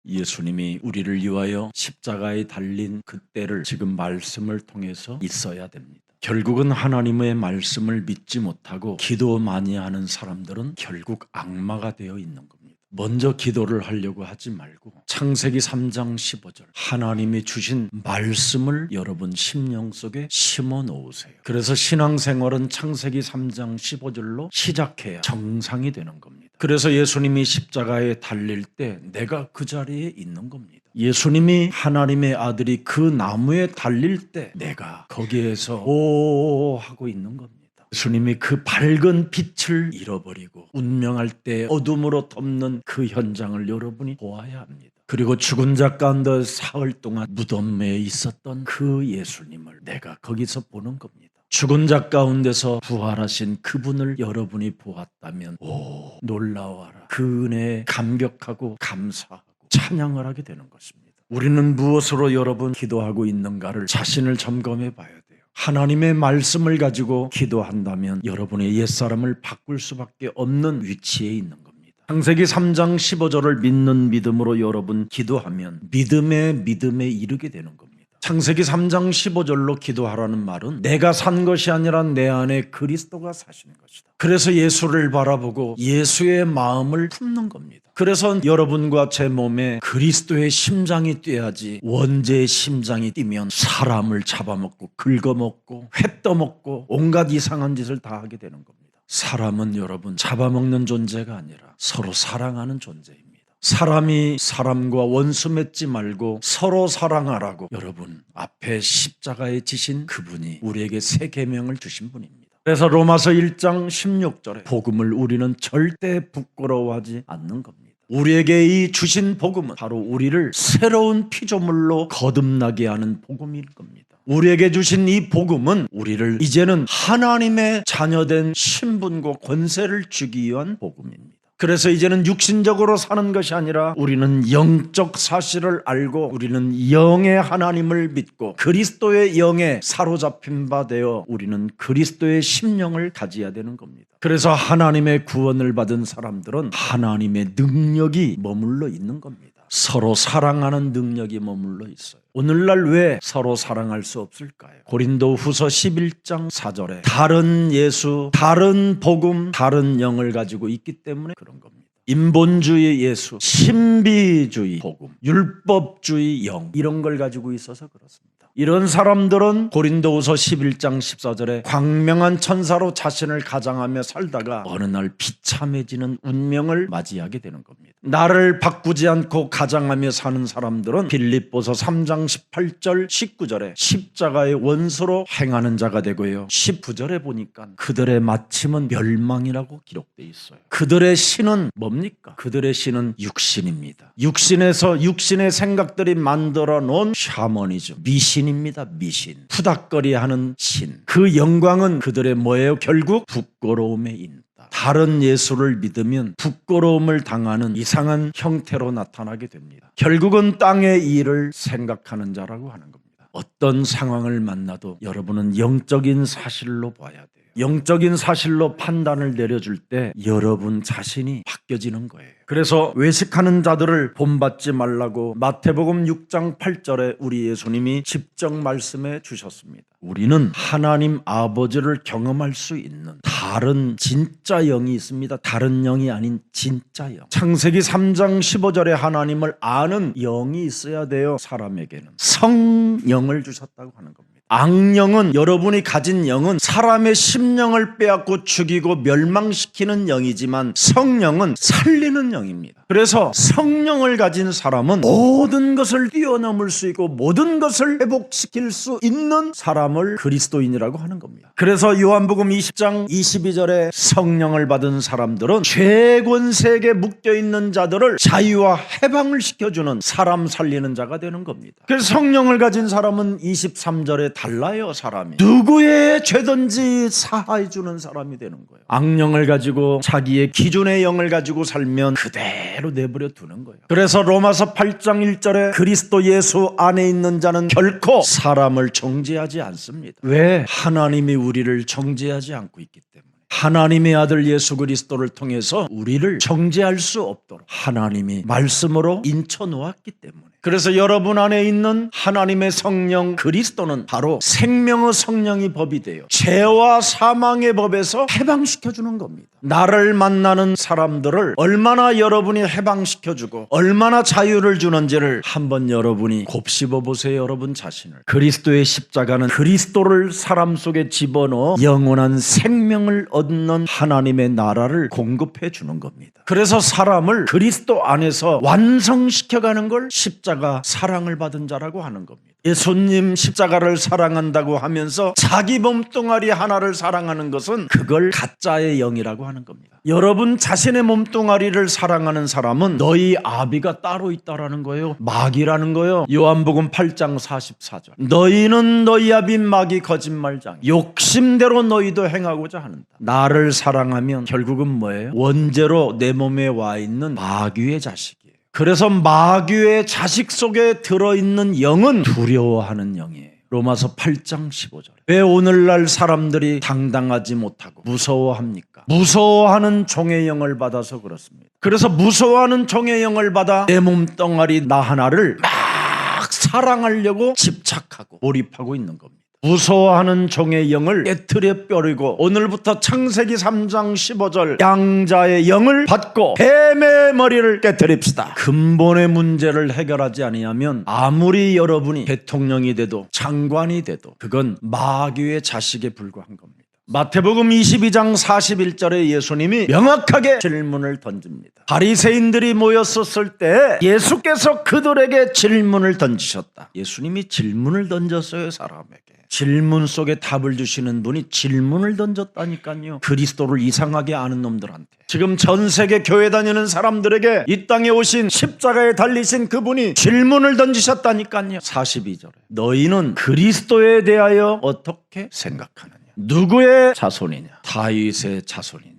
예수님이 우리를 위하여 십자가에 달린 그때를 지금 말씀을 통해서 있어야 됩니다. 결국은 하나님의 말씀을 믿지 못하고 기도 많이 하는 사람들은 결국 악마가 되어 있는 겁니다. 먼저 기도를 하려고 하지 말고 창세기 3장 15절 하나님이 주신 말씀을 여러분 심령 속에 심어 놓으세요. 그래서 신앙생활은 창세기 3장 15절로 시작해야 정상이 되는 겁니다. 그래서 예수님이 십자가에 달릴 때 내가 그 자리에 있는 겁니다. 예수님이 하나님의 아들이 그 나무에 달릴 때 내가 거기에서 오 하고 있는 겁니다. 예수님이 그 밝은 빛을 잃어버리고 운명할 때 어둠으로 덮는 그 현장을 여러분이 보아야 합니다. 그리고 죽은 자 가운데 사흘 동안 무덤에 있었던 그 예수님을 내가 거기서 보는 겁니다. 죽은 자 가운데서 부활하신 그분을 여러분이 보았다면 오 놀라워라. 그 은혜에 감격하고 감사하고 찬양을 하게 되는 것입니다. 우리는 무엇으로 여러분 기도하고 있는가를 자신을 점검해 봐야 돼요. 하나님의 말씀을 가지고 기도한다면 여러분의 옛사람을 바꿀 수밖에 없는 위치에 있는 겁니다. 창세기 3장 15절을 믿는 믿음으로 여러분 기도하면 믿음에 이르게 되는 겁니다. 창세기 3장 15절로 기도하라는 말은 내가 산 것이 아니라 내 안에 그리스도가 사시는 것이다. 그래서 예수를 바라보고 예수의 마음을 품는 겁니다. 그래서 여러분과 제 몸에 그리스도의 심장이 뛰어야지 원죄의 심장이 뛰면 사람을 잡아먹고 긁어먹고 회 떠먹고 온갖 이상한 짓을 다 하게 되는 겁니다. 사람은 여러분 잡아먹는 존재가 아니라 서로 사랑하는 존재입니다. 사람이 사람과 원수 맺지 말고 서로 사랑하라고 여러분 앞에 십자가에 지신 그분이 우리에게 새 계명을 주신 분입니다. 그래서 로마서 1장 16절에 복음을 우리는 절대 부끄러워하지 않는 겁니다. 우리에게 이 주신 복음은 바로 우리를 새로운 피조물로 거듭나게 하는 복음일 겁니다. 우리에게 주신 이 복음은 우리를 이제는 하나님의 자녀된 신분과 권세를 주기 위한 복음입니다. 그래서 이제는 육신적으로 사는 것이 아니라 우리는 영적 사실을 알고 우리는 영의 하나님을 믿고 그리스도의 영에 사로잡힌 바 되어 우리는 그리스도의 심령을 가져야 되는 겁니다. 그래서 하나님의 구원을 받은 사람들은 하나님의 능력이 머물러 있는 겁니다. 서로 사랑하는 능력이 머물러 있어요. 오늘날 왜 서로 사랑할 수 없을까요? 고린도후서 11장 4절에 다른 예수, 다른 복음, 다른 영을 가지고 있기 때문에 그런 겁니다. 인본주의 예수, 신비주의 복음, 율법주의 영 이런 걸 가지고 있어서 그렇습니다. 이런 사람들은 고린도후서 11장 14절에 광명한 천사로 자신을 가장하며 살다가 어느 날 비참해지는 운명을 맞이하게 되는 겁니다. 나를 바꾸지 않고 가장하며 사는 사람들은 빌립보서 3장 18절 19절에 십자가의 원수로 행하는 자가 되고요. 19절에 보니까 그들의 마침은 멸망이라고 기록되어 있어요. 그들의 신은 뭡니까? 그들의 신은 육신입니다. 육신에서 육신의 생각들이 만들어 놓은 샤머니즘, 미신입니다. 미신. 푸닥거리하는 신. 그 영광은 그들의 뭐예요? 결국 부끄러움에 있다. 다른 예수를 믿으면 부끄러움을 당하는 이상한 형태로 나타나게 됩니다. 결국은 땅의 일을 생각하는 자라고 하는 겁니다. 어떤 상황을 만나도 여러분은 영적인 사실로 봐야 돼요. 영적인 사실로 판단을 내려줄 때 여러분 자신이 바뀌어지는 거예요. 그래서 외식하는 자들을 본받지 말라고 마태복음 6장 8절에 우리 예수님이 직접 말씀해 주셨습니다. 우리는 하나님 아버지를 경험할 수 있는 다른 진짜 영이 있습니다. 다른 영이 아닌 진짜 영. 창세기 3장 15절에 하나님을 아는 영이 있어야 돼요. 사람에게는 성령을 주셨다고 하는 겁니다. 악령은 여러분이 가진 영은 사람의 심령을 빼앗고 죽이고 멸망시키는 영이지만 성령은 살리는 영입니다. 그래서 성령을 가진 사람은 모든 것을 뛰어넘을 수 있고 모든 것을 회복시킬 수 있는 사람을 그리스도인이라고 하는 겁니다. 그래서 요한복음 20장 22절에 성령을 받은 사람들은 죄권세에 묶여있는 자들을 자유와 해방을 시켜주는 사람 살리는 자가 되는 겁니다. 그래서 성령을 가진 사람은 23절에 달라요. 사람이 누구의 죄든지 사하해 주는 사람이 되는 거예요. 악령을 가지고 자기의 기존의 영을 가지고 살면 그대로 내버려 두는 거예요. 그래서 로마서 8장 1절에 그리스도 예수 안에 있는 자는 결코 사람을 정죄하지 않습니다. 왜? 하나님이 우리를 정죄하지 않고 있기 때문에. 하나님의 아들 예수 그리스도를 통해서 우리를 정죄할 수 없도록 하나님이 말씀으로 인쳐 놓았기 때문에, 그래서 여러분 안에 있는 하나님의 성령 그리스도는 바로 생명의 성령이 법이 되어 죄와 사망의 법에서 해방시켜 주는 겁니다. 나를 만나는 사람들을 얼마나 여러분이 해방시켜주고 얼마나 자유를 주는지를 한번 여러분이 곱씹어 보세요. 여러분 자신을. 그리스도의 십자가는 그리스도를 사람 속에 집어넣어 영원한 생명을 얻는 하나님의 나라를 공급해 주는 겁니다. 그래서 사람을 그리스도 안에서 완성시켜가는 걸 십자가 사랑을 받은 자라고 하는 겁니다. 예수님 십자가를 사랑한다고 하면서 자기 몸뚱아리 하나를 사랑하는 것은 그걸 가짜의 영이라고 하는 겁니다. 여러분 자신의 몸뚱아리를 사랑하는 사람은 너희 아비가 따로 있다라는 거예요. 마귀라는 거예요. 요한복음 8장 44절. 너희는 너희 아비 마귀 거짓말장, 욕심대로 너희도 행하고자 하는다. 나를 사랑하면 결국은 뭐예요? 원죄로 내 몸에 와 있는 마귀의 자식이에요. 그래서 마귀의 자식 속에 들어있는 영은 두려워하는 영이에요. 로마서 8장 15절. 왜 오늘날 사람들이 당당하지 못하고 무서워합니까? 무서워하는 종의 영을 받아서 그렇습니다. 그래서 무서워하는 종의 영을 받아 내 몸뚱아리 나 하나를 막 사랑하려고 집착하고 몰입하고 있는 겁니다. 무서워하는 종의 영을 깨트려 버리고 오늘부터 창세기 3장 15절 양자의 영을 받고 뱀의 머리를 깨트립시다. 근본의 문제를 해결하지 아니하면 아무리 여러분이 대통령이 돼도 장관이 돼도 그건 마귀의 자식에 불과한 겁니다. 마태복음 22장 41절에 예수님이 명확하게 질문을 던집니다. 바리새인들이 모였었을 때 예수께서 그들에게 질문을 던지셨다. 예수님이 질문을 던졌어요. 사람에게. 질문 속에 답을 주시는 분이 질문을 던졌다니까요. 그리스도를 이상하게 아는 놈들한테. 지금 전 세계 교회 다니는 사람들에게 이 땅에 오신 십자가에 달리신 그분이 질문을 던지셨다니까요. 42절에 너희는 그리스도에 대하여 어떻게 생각하느냐? 누구의 자손이냐? 다윗의 자손이니.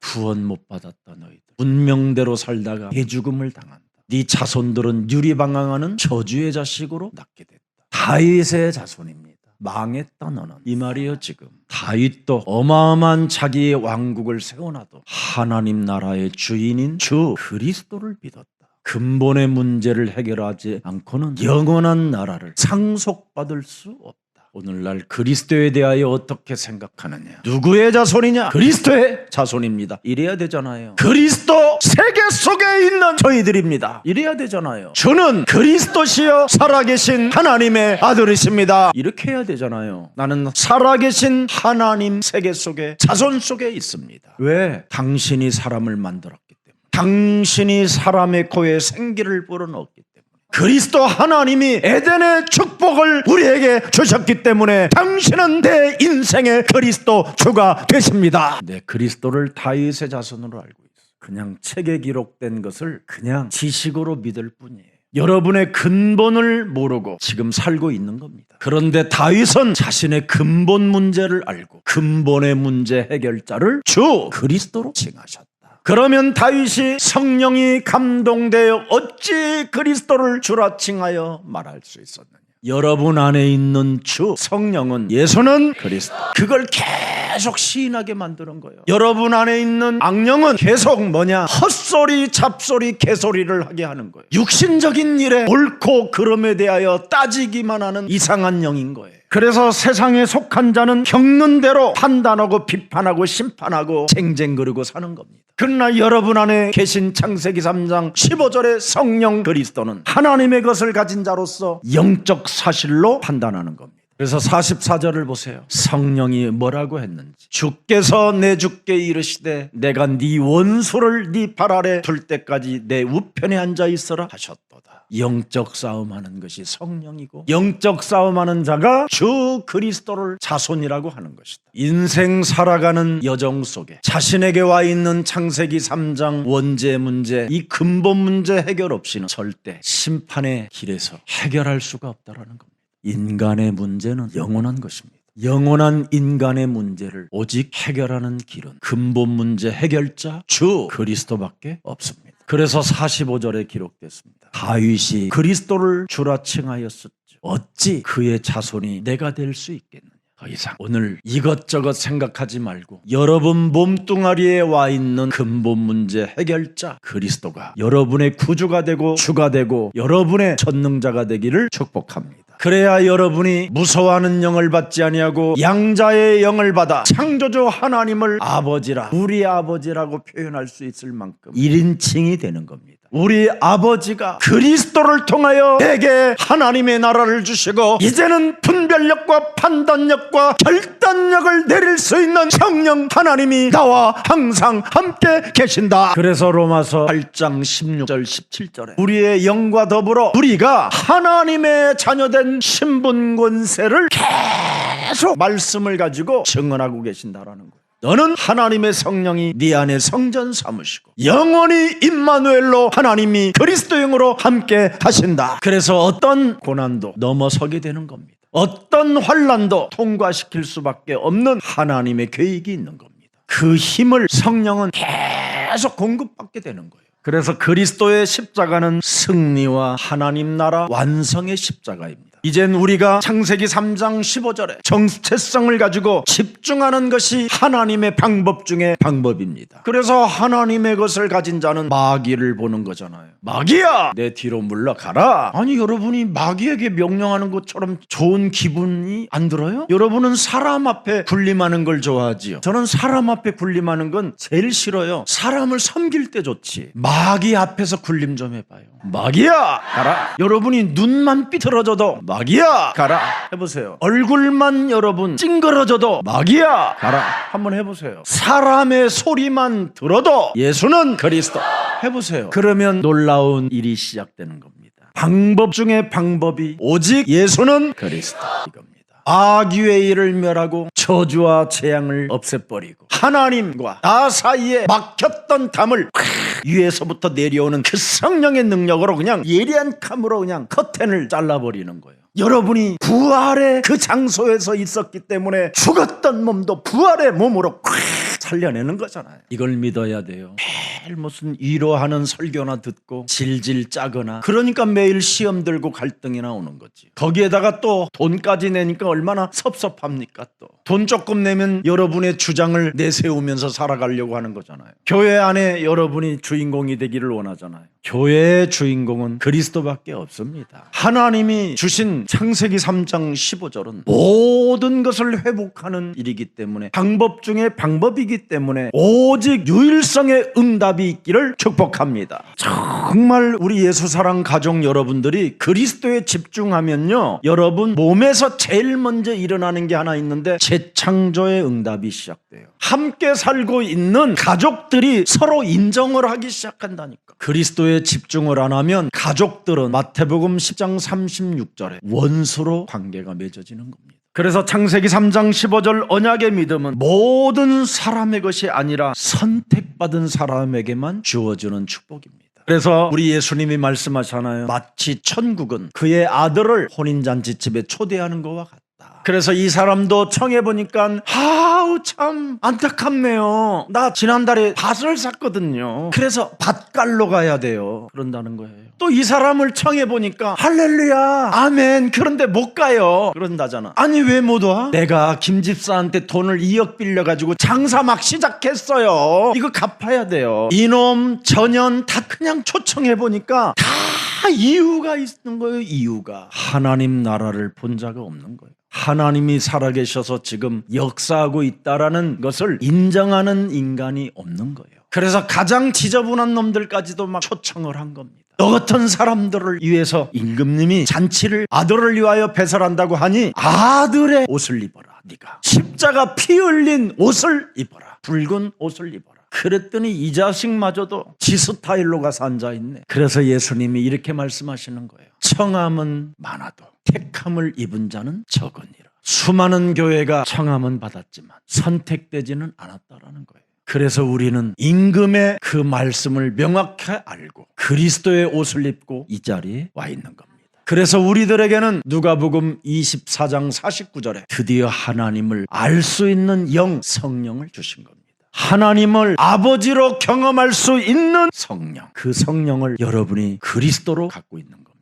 구원 못 받았다 너희들. 운명대로 살다가 대죽음을 당한다. 네 자손들은 유리방황하는 저주의 자식으로 낳게 됐다. 다윗의 자손입니다. 망했다 너는. 이 말이에요. 지금 다윗도 어마어마한 자기의 왕국을 세워놔도 하나님 나라의 주인인 주 그리스도를 믿었다. 근본의 문제를 해결하지 않고는 영원한 나라를 상속받을 수 없다. 오늘날 그리스도에 대하여 어떻게 생각하느냐? 누구의 자손이냐? 그리스도의 자손입니다. 이래야 되잖아요. 그리스도 세계 속에 있는 저희들입니다. 이래야 되잖아요. 저는 그리스도시여 살아계신 하나님의 아들이십니다. 이렇게 해야 되잖아요. 나는 살아계신 하나님 세계 속에 자손 속에 있습니다. 왜? 당신이 사람을 만들었기 때문에. 당신이 사람의 코에 생기를 불어넣었기 때문에. 그리스도 하나님이 에덴의 축복을 우리에게 주셨기 때문에 당신은 내 인생의 그리스도 주가 되십니다. 내 그리스도를 다윗의 자손으로 알고 있어. 그냥 책에 기록된 것을 그냥 지식으로 믿을 뿐이에요. 여러분의 근본을 모르고 지금 살고 있는 겁니다. 그런데 다윗은 자신의 근본 문제를 알고 근본의 문제 해결자를 주 그리스도로 칭하셨다. 그러면 다윗이 성령이 감동되어 어찌 그리스도를 주라 칭하여 말할 수 있었느냐? 여러분 안에 있는 주 성령은 예수는 그리스도, 그걸 계속 시인하게 만드는 거예요. 여러분 안에 있는 악령은 계속 뭐냐? 헛소리 잡소리 개소리를 하게 하는 거예요. 육신적인 일에 옳고 그름에 대하여 따지기만 하는 이상한 영인 거예요. 그래서 세상에 속한 자는 겪는 대로 판단하고 비판하고 심판하고 쟁쟁거리고 사는 겁니다. 그러나 여러분 안에 계신 창세기 3장 15절의 성령 그리스도는 하나님의 것을 가진 자로서 영적 사실로 판단하는 겁니다. 그래서 44절을 보세요. 성령이 뭐라고 했는지. 주께서 내 주께 이르시되 내가 네 원수를 네 발 아래 둘 때까지 내 우편에 앉아 있어라 하셨도다. 영적 싸움하는 것이 성령이고 영적 싸움하는 자가 주 그리스도를 자손이라고 하는 것이다. 인생 살아가는 여정 속에 자신에게 와 있는 창세기 3장 원죄 문제, 이 근본 문제 해결 없이는 절대 심판의 길에서 해결할 수가 없다라는 겁니다. 인간의 문제는 영원한 것입니다. 영원한 인간의 문제를 오직 해결하는 길은 근본 문제 해결자 주 그리스도밖에 없습니다. 그래서 45절에 기록됐습니다. 다윗이 그리스도를 주라 칭하였었죠. 어찌 그의 자손이 내가 될 수 있겠느냐? 더 이상 오늘 이것저것 생각하지 말고 여러분 몸뚱아리에 와 있는 근본 문제 해결자 그리스도가 여러분의 구주가 되고 주가 되고 여러분의 전능자가 되기를 축복합니다. 그래야 여러분이 무서워하는 영을 받지 아니하고 양자의 영을 받아 창조주 하나님을 아버지라, 우리 아버지라고 표현할 수 있을 만큼 1인칭이 되는 겁니다. 우리 아버지가 그리스도를 통하여 내게 하나님의 나라를 주시고 이제는 분별력과 판단력과 결단력을 내릴 수 있는 성령 하나님이 나와 항상 함께 계신다. 그래서 로마서 8장 16절 17절에 우리의 영과 더불어 우리가 하나님의 자녀된 신분 권세를 계속 말씀을 가지고 증언하고 계신다라는 거예요. 너는 하나님의 성령이 네 안에 성전 삼으시고 영원히 임마누엘로 하나님이 그리스도 영으로 함께 하신다. 그래서 어떤 고난도 넘어서게 되는 겁니다. 어떤 환난도 통과시킬 수밖에 없는 하나님의 계획이 있는 겁니다. 그 힘을 성령은 계속 공급받게 되는 거예요. 그래서 그리스도의 십자가는 승리와 하나님 나라 완성의 십자가입니다. 이젠 우리가 창세기 3장 15절에 정체성을 가지고 집중하는 것이 하나님의 방법 중에 방법입니다. 그래서 하나님의 것을 가진 자는 마귀를 보는 거잖아요. 마귀야, 내 뒤로 물러가라. 아니, 여러분이 마귀에게 명령하는 것처럼 좋은 기분이 안 들어요? 여러분은 사람 앞에 군림하는 걸 좋아하지요. 저는 사람 앞에 군림하는 건 제일 싫어요. 사람을 섬길 때 좋지. 마귀 앞에서 군림 좀 해봐요. 마귀야, 가라. 여러분이 눈만 삐뚤어져도 마귀야, 가라. 해보세요. 얼굴만 여러분 찡그러져도 마귀야, 가라. 한번 해보세요. 사람의 소리만 들어도 예수는 그리스도. 해보세요. 그러면 놀라운 일이 시작되는 겁니다. 방법 중에 방법이 오직 예수는 그리스도 이겁니다. 악유의 일을 멸하고 저주와 재앙을 없애버리고 하나님과 나 사이에 막혔던 담을 위에서부터 내려오는 그 성령의 능력으로 그냥 예리한 감으로 그냥 커튼을 잘라버리는 거예요. 여러분이 부활의 그 장소에서 있었기 때문에 죽었던 몸도 부활의 몸으로 살려내는 거잖아요. 이걸 믿어야 돼요. 매일 무슨 위로하는 설교나 듣고 질질 짜거나 그러니까 매일 시험 들고 갈등이 나오는 거지. 거기에다가 또 돈까지 내니까 얼마나 섭섭합니까? 또 돈 조금 내면 여러분의 주장을 내세우면서 살아가려고 하는 거잖아요. 교회 안에 여러분이 주인공이 되기를 원하잖아요. 교회의 주인공은 그리스도밖에 없습니다. 하나님이 주신 창세기 3장 15절은 모든 것을 회복하는 일이기 때문에 방법 중에 방법이기 때문에 오직 유일성의 응답이 있기를 축복합니다. 정말 우리 예수사랑 가족 여러분들이 그리스도에 집중하면요, 여러분 몸에서 제일 먼저 일어나는 게 하나 있는데 재창조의 응답이 시작돼요. 함께 살고 있는 가족들이 서로 인정을 하기 시작한다니까. 그리스도에 집중을 안 하면 가족들은 마태복음 10장 36절에 원수로 관계가 맺어지는 겁니다. 그래서 창세기 3장 15절 언약의 믿음은 모든 사람의 것이 아니라 선택받은 사람에게만 주어지는 축복입니다. 그래서 우리 예수님이 말씀하잖아요. 마치 천국은 그의 아들을 혼인잔치집에 초대하는 것과 같다. 그래서 이 사람도 청해보니까 아우 참 안타깝네요. 나 지난달에 밭을 샀거든요. 그래서 밭갈로 가야 돼요. 그런다는 거예요. 또 이 사람을 청해보니까 할렐루야 아멘 그런데 못 가요. 그런다잖아. 아니 왜 못 와? 내가 김집사한테 돈을 2억 빌려가지고 장사 막 시작했어요. 이거 갚아야 돼요. 이놈 전연 다 그냥 초청해보니까 다 이유가 있는 거예요. 이유가 하나님 나라를 본 자가 없는 거예요. 하나님이 살아계셔서 지금 역사하고 있다라는 것을 인정하는 인간이 없는 거예요. 그래서 가장 지저분한 놈들까지도 막 초청을 한 겁니다. 너 같은 사람들을 위해서 임금님이 잔치를 아들을 위하여 배설한다고 하니 아들의 옷을 입어라. 네가 십자가 피 흘린 옷을 입어라. 붉은 옷을 입어라. 그랬더니 이 자식마저도 지 스타일로 가서 앉아있네. 그래서 예수님이 이렇게 말씀하시는 거예요. 청함은 많아도 택함을 입은 자는 적으니라. 수많은 교회가 청함은 받았지만 선택되지는 않았다라는 거예요. 그래서 우리는 임금의 그 말씀을 명확히 알고 그리스도의 옷을 입고 이 자리에 와 있는 겁니다. 그래서 우리들에게는 누가복음 24장 49절에 드디어 하나님을 알 수 있는 영 성령을 주신 겁니다. 하나님을 아버지로 경험할 수 있는 성령, 그 성령을 여러분이 그리스도로 갖고 있는 겁니다.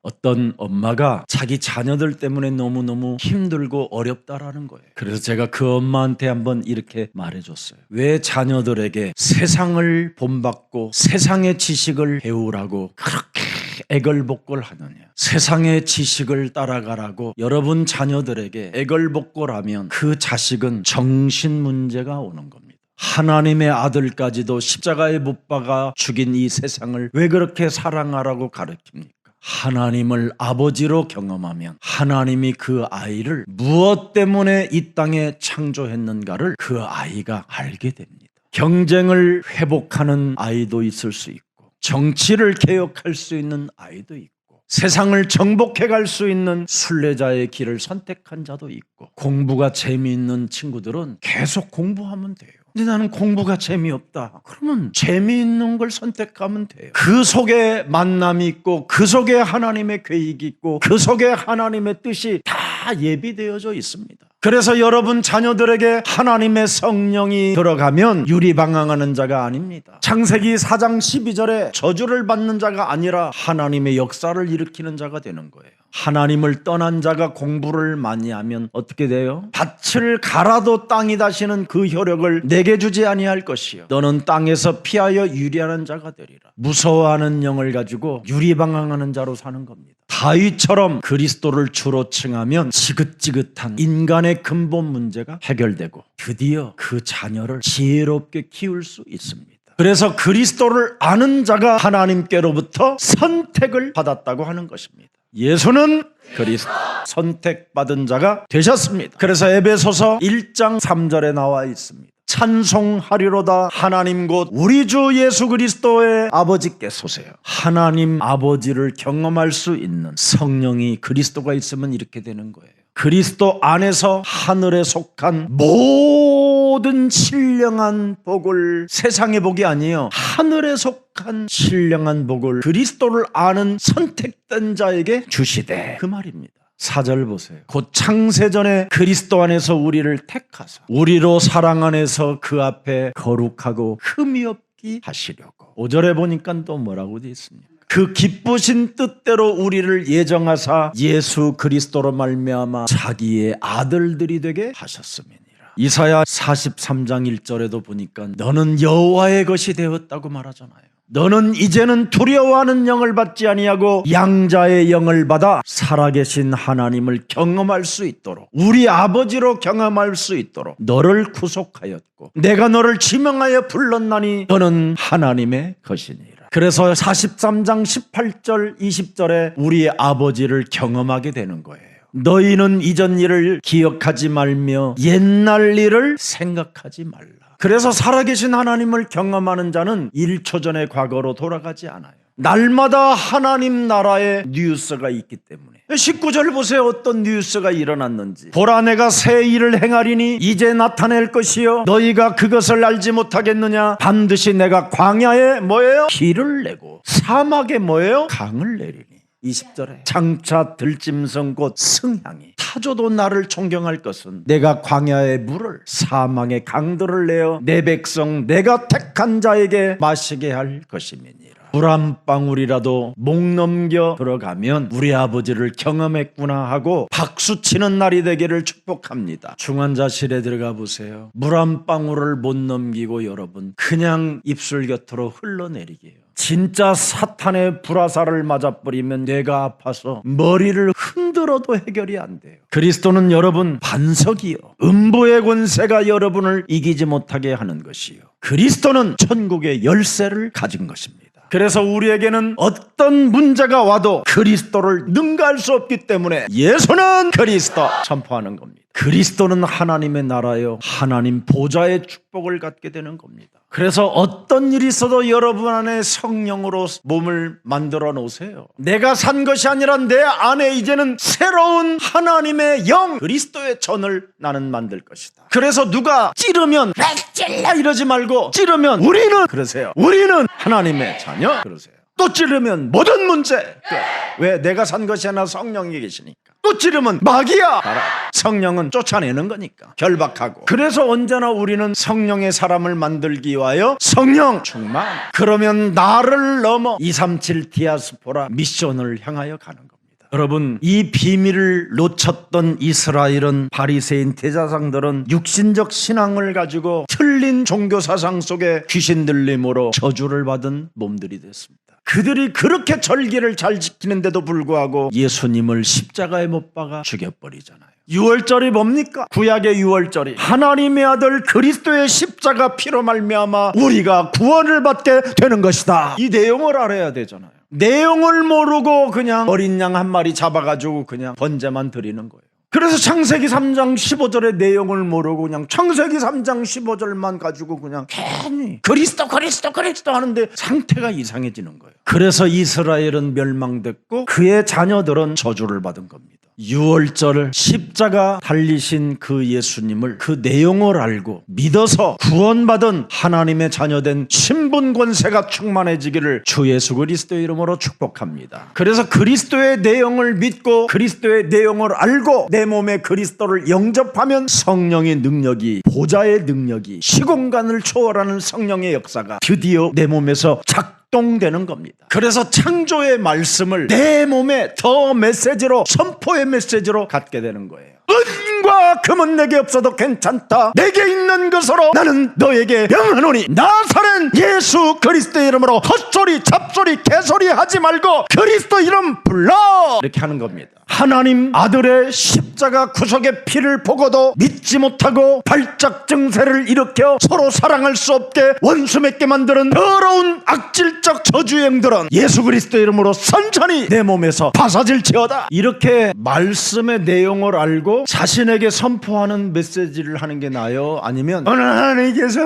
어떤 엄마가 자기 자녀들 때문에 너무너무 힘들고 어렵다라는 거예요. 그래서 제가 그 엄마한테 한번 이렇게 말해줬어요. 왜 자녀들에게 세상을 본받고 세상의 지식을 배우라고 그렇게 애걸복걸하느냐. 세상의 지식을 따라가라고 여러분 자녀들에게 애걸복걸하면 그 자식은 정신 문제가 오는 겁니다. 하나님의 아들까지도 십자가에 못 박아 죽인 이 세상을 왜 그렇게 사랑하라고 가르칩니까? 하나님을 아버지로 경험하면 하나님이 그 아이를 무엇 때문에 이 땅에 창조했는가를 그 아이가 알게 됩니다. 경쟁을 회복하는 아이도 있을 수 있고, 정치를 개혁할 수 있는 아이도 있고, 세상을 정복해 갈 수 있는 순례자의 길을 선택한 자도 있고, 공부가 재미있는 친구들은 계속 공부하면 돼요. 근데 나는 공부가 재미없다. 그러면 재미있는 걸 선택하면 돼요. 그 속에 만남이 있고, 그 속에 하나님의 계획이 있고, 그 속에 하나님의 뜻이 다 예비되어져 있습니다. 그래서 여러분 자녀들에게 하나님의 성령이 들어가면 유리방황하는 자가 아닙니다. 창세기 4장 12절에 저주를 받는 자가 아니라 하나님의 역사를 일으키는 자가 되는 거예요. 하나님을 떠난 자가 공부를 많이 하면 어떻게 돼요? 밭을 갈아도 땅이 다시는 그 효력을 내게 주지 아니할 것이요, 너는 땅에서 피하여 유리하는 자가 되리라. 무서워하는 영을 가지고 유리방황하는 자로 사는 겁니다. 다윗처럼 그리스도를 주로 칭하면 지긋지긋한 인간의 근본 문제가 해결되고 드디어 그 자녀를 지혜롭게 키울 수 있습니다. 그래서 그리스도를 아는 자가 하나님께로부터 선택을 받았다고 하는 것입니다. 예수는 그리스도 선택받은 자가 되셨습니다. 그래서 에베소서 1장 3절에 나와 있습니다. 찬송하리로다 하나님 곧 우리 주 예수 그리스도의 아버지께서세요. 하나님 아버지를 경험할 수 있는 성령이 그리스도가 있으면 이렇게 되는 거예요. 그리스도 안에서 하늘에 속한 모든 신령한 복을, 세상의 복이 아니에요, 하늘에 속한 신령한 복을 그리스도를 아는 선택된 자에게 주시되, 그 말입니다. 4절 보세요. 곧 창세전에 그리스도 안에서 우리를 택하사 우리로 사랑 안에서 그 앞에 거룩하고 흠이 없게 하시려고. 5절에 보니까 또 뭐라고 되어 있습니까? 그 기쁘신 뜻대로 우리를 예정하사 예수 그리스도로 말미암아 자기의 아들들이 되게 하셨음이니라. 이사야 43장 1절에도 보니까 너는 여호와의 것이 되었다고 말하잖아요. 너는 이제는 두려워하는 영을 받지 아니하고 양자의 영을 받아 살아계신 하나님을 경험할 수 있도록, 우리 아버지로 경험할 수 있도록 너를 구속하였고 내가 너를 지명하여 불렀나니 너는 하나님의 것이니라. 그래서 43장 18절 20절에 우리 아버지를 경험하게 되는 거예요. 너희는 이전 일을 기억하지 말며 옛날 일을 생각하지 말라. 그래서 살아계신 하나님을 경험하는 자는 1초 전의 과거로 돌아가지 않아요. 날마다 하나님 나라의 뉴스가 있기 때문에. 19절 보세요. 어떤 뉴스가 일어났는지. 보라 내가 새 일을 행하리니 이제 나타낼 것이요 너희가 그것을 알지 못하겠느냐. 반드시 내가 광야에 뭐예요? 길을 내고 사막에 뭐예요? 강을 내리니. 20절에 장차 들짐승 곧 승향이 타조도 나를 존경할 것은 내가 광야의 물을 사망의 강들을 내어 내 백성 내가 택한 자에게 마시게 할 것임이니라. 물 한 방울이라도 목 넘겨 들어가면 우리 아버지를 경험했구나 하고 박수치는 날이 되기를 축복합니다. 중환자실에 들어가 보세요. 물 한 방울을 못 넘기고 여러분 그냥 입술 곁으로 흘러내리게요. 진짜 사탄의 불화살을 맞아버리면 뇌가 아파서 머리를 흔들어도 해결이 안 돼요. 그리스도는 여러분 반석이요, 음부의 권세가 여러분을 이기지 못하게 하는 것이요, 그리스도는 천국의 열쇠를 가진 것입니다. 그래서 우리에게는 어떤 문제가 와도 그리스도를 능가할 수 없기 때문에 예수는 그리스도 선포하는 겁니다. 그리스도는 하나님의 나라요, 하나님 보좌의 축복을 갖게 되는 겁니다. 그래서 어떤 일이 있어도 여러분 안에 성령으로 몸을 만들어 놓으세요. 내가 산 것이 아니라 내 안에 이제는 새로운 하나님의 영 그리스도의 전을 나는 만들 것이다. 그래서 누가 찌르면 왜 찔러 이러지 말고 찌르면 우리는 그러세요. 우리는 하나님의 자녀 그러세요. 또 찌르면 모든 문제. 왜? 내가 산 것이 아니라 성령이 계시니까. 또 찌르면 마귀야. 성령은 쫓아내는 거니까 결박하고. 그래서 언제나 우리는 성령의 사람을 만들기 위하여 성령 충만. 그러면 나를 넘어 237 디아스포라 미션을 향하여 가는 겁니다. 여러분, 이 비밀을 놓쳤던 이스라엘은, 바리새인 대제사장들은 육신적 신앙을 가지고 틀린 종교 사상 속에 귀신 들림으로 저주를 받은 몸들이 됐습니다. 그들이 그렇게 절기를 잘 지키는데도 불구하고 예수님을 십자가에 못 박아 죽여버리잖아요. 유월절이 뭡니까? 구약의 유월절이 하나님의 아들 그리스도의 십자가 피로 말미암아 우리가 구원을 받게 되는 것이다. 이 내용을 알아야 되잖아요. 내용을 모르고 그냥 어린 양 한 마리 잡아가지고 그냥 번제만 드리는 거예요. 그래서 창세기 3장 15절의 내용을 모르고 그냥 창세기 3장 15절만 가지고 그냥 괜히 그리스도 하는데 상태가 이상해지는 거예요. 그래서 이스라엘은 멸망됐고 그의 자녀들은 저주를 받은 겁니다. 6월절 십자가 달리신 그 예수님을, 그 내용을 알고 믿어서 구원받은 하나님의 자녀된 신분 권세가 충만해지기를 주 예수 그리스도의 이름으로 축복합니다. 그래서 그리스도의 내용을 믿고 그리스도의 내용을 알고 내 몸에 그리스도를 영접하면 성령의 능력이, 보좌의 능력이, 시공간을 초월하는 성령의 역사가 드디어 내 몸에서 작동되는 겁니다. 그래서 창조의 말씀을 내 몸에 더 메시지로, 선포의 메시지로 갖게 되는 거예요. 은과 금은 내게 없어도 괜찮다. 내게 있는 것으로 나는 너에게 명하노니 나사렛 예수 그리스도의 이름으로 헛소리 잡소리 개소리 하지 말고 그리스도 이름 불러, 이렇게 하는 겁니다. 하나님 아들의 십자가 구속의 피를 보고도 믿지 못하고 발작 증세를 일으켜 서로 사랑할 수 없게 원수 맺게 만드는 더러운 악질적 저주의 영들은 예수 그리스도 이름으로 선천히 내 몸에서 파사질지어다. 이렇게 말씀의 내용을 알고 자신에게 선포하는 메시지를 하는 게 나아요? 아니면 오늘 하나님께서